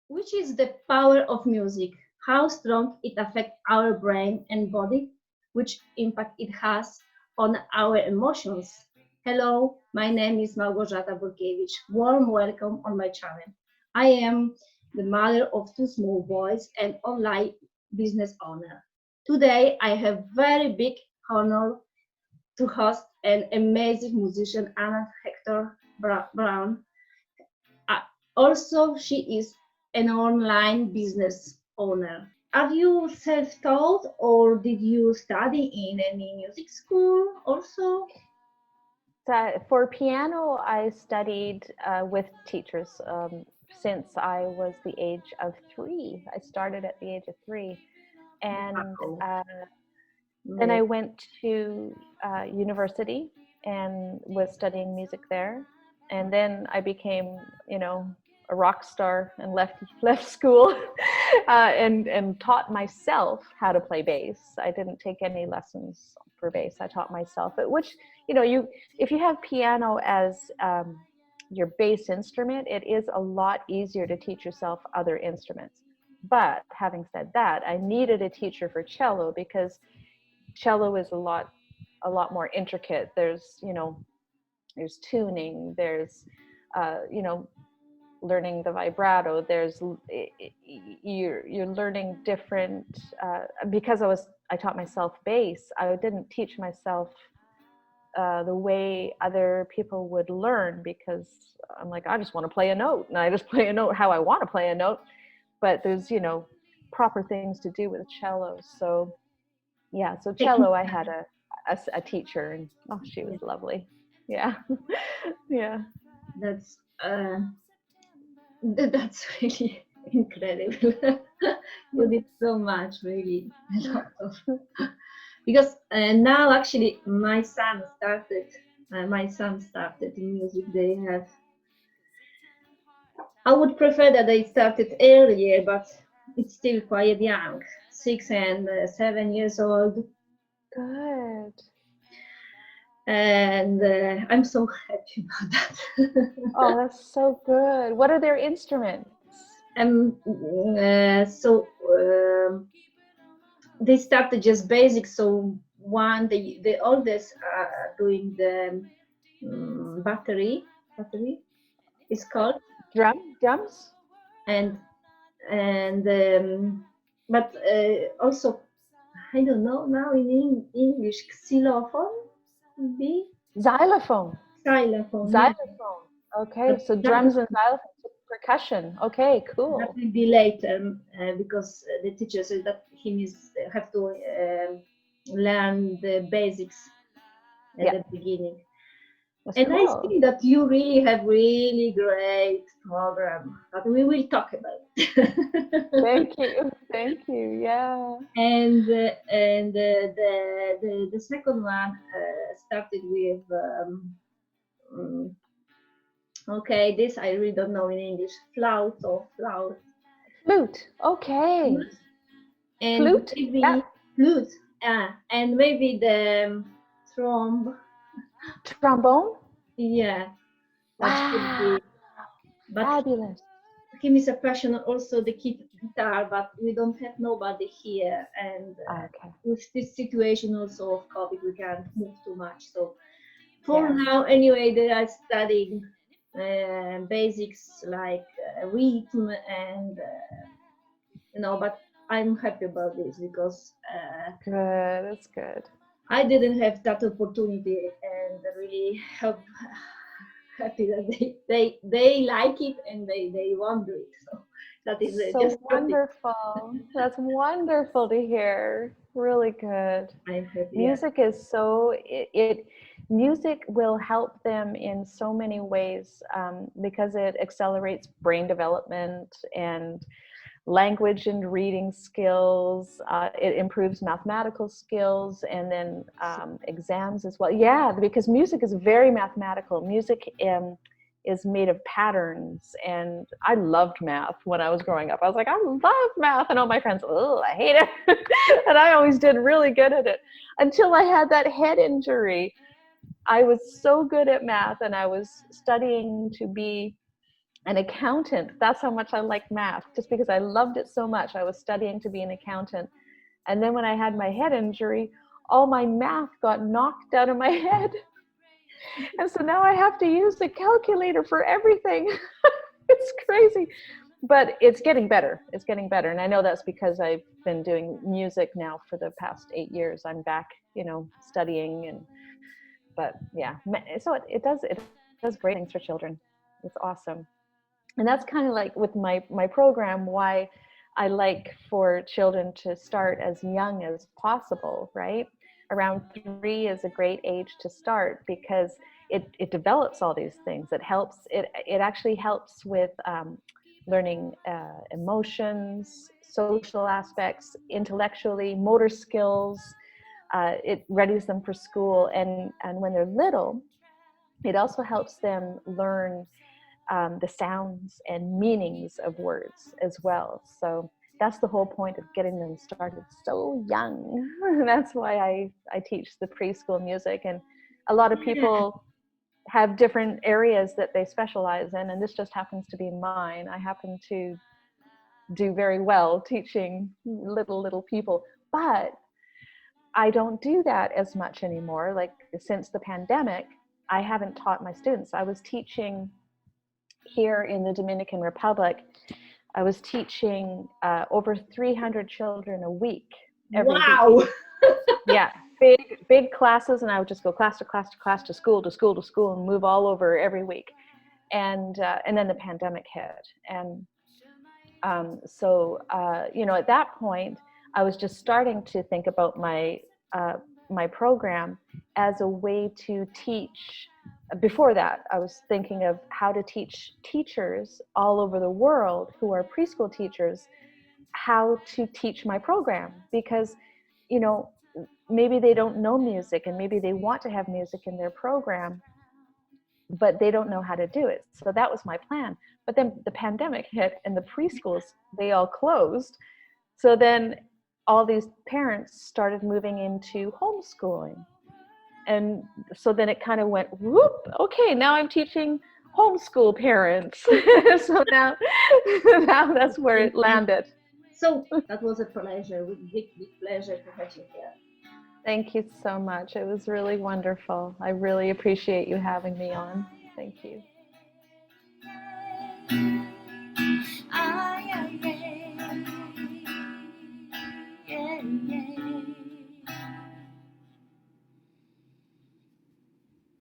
Which is the power of music, how strong it affects our brain and body, which impact it has on our emotions. Hello, my name is Malgorzata Burkiewicz. Warm welcome on my channel. I am the mother of two small boys and online business owner. Today I have very big honor to host an amazing musician, Anat Hector-Brown. Uh, Also, she is an online business owner. Are you self-taught or did you study in any music school also? For piano, I studied with teachers since I was the age of 3. I started at the age of 3. And Wow. then I Yes. went to university and was studying music there. And then I became, a rock star and left school and taught myself how to play bass. I didn't take any lessons for bass. I taught myself, which you if you have piano as your bass instrument, it is a lot easier to teach yourself other instruments. But having said that, I needed a teacher for cello because cello is a lot more intricate. There's tuning, there's uh, you know learning the vibrato. You're learning different because I taught myself bass. I didn't teach myself the way other people would learn, because I'm like, I just want to play a note, and I just play a note how I want to play a note. But there's proper things to do with cello. So yeah, so cello, I had a teacher, and she was Yeah, lovely. Yeah. Yeah. that's that's really incredible. You did so much, really, a lot of. Because now actually my son started in music. They have. I would prefer that they started earlier, but it's still quite young, 6 and 7 years old, Good. and I'm so happy about that. Oh, that's so good. What are their instruments? So they started just basic. So the oldest doing the battery is called, Drums? and and but also I don't know now in English, xylophone, be Xylophone. xylophone, yeah. Xylophone. Okay, But so drums and xylophone, so percussion. Okay, that cool. will be later because the teacher said that he needs have to learn the basics at Yeah, the beginning. that's And I cool. think that you really have really great program that we will talk about. Thank you. Thank you. Yeah. And the second one started with um, okay, this I really don't know in English, flout, Flute. Okay. flute, and Flute? Yeah. maybe flute, and maybe the tromb, Trombone? yeah, that could Wow. be. But Fabulous. him is a passion also the guitar, but we don't have nobody here, and Okay. with this situation also of COVID, we can't move too much. So for Yeah. now, anyway, they are studying basics like rhythm and but I'm happy about this because Good. That's good. I didn't have that opportunity, and really happy that they like it and they want to do it. So that is just So happy. wonderful. That's wonderful to hear. Really good. I'm happy. Yeah. Music is so music will help them in so many ways, because it accelerates brain development and language and reading skills. It improves mathematical skills, and then exams as well. Yeah, because music is very mathematical. Music is made of patterns, and I loved math when I was growing up. I was like, I love math, and all my friends, oh, I hate it. And I always did really good at it until I had that head injury. I was so good at math, and I was studying to be an accountant. That's how much I liked math, just because I loved it so much. I was studying to be an accountant. And then when I had my head injury, all my math got knocked out of my head. And so now I have to use a calculator for everything. It's crazy. But it's getting better. It's getting better. And I know that's because I've been doing music now for the past 8 years. I'm back, studying. But yeah, so it does great things for children. It's awesome. And that's kind of like with my program, why I like for children to start as young as possible, right? Around 3 is a great age to start, because it develops all these things. It actually helps with learning emotions, social aspects, intellectually, motor skills. It readies them for school. And when they're little, it also helps them learn the sounds and meanings of words as well. So that's the whole point of getting them started so young. That's why I teach the preschool music. And a lot of people have different areas that they specialize in, and this just happens to be mine. I happen to do very well teaching little people, but I don't do that as much anymore. Like, since the pandemic, I haven't taught my students. I was teaching here in the Dominican Republic. I was teaching over 300 children a week. Every week. Yeah, big classes, and I would just go class to class to class, to school to school to school, and move all over every week. And then the pandemic hit, and so at that point, I was just starting to think about my program as a way to teach. Before that, I was thinking of how to teach teachers all over the world who are preschool teachers how to teach my program, because maybe they don't know music, and maybe they want to have music in their program, but they don't know how to do it. So that was my plan. But then the pandemic hit, and the preschools, they all closed. So then all these parents started moving into homeschooling. And so then it kind of went, whoop, okay, now I'm teaching homeschool parents. So now that's where it landed. So that was a pleasure, with big pleasure to have you here. Thank you so much. It was really wonderful. I really appreciate you having me on. Thank you.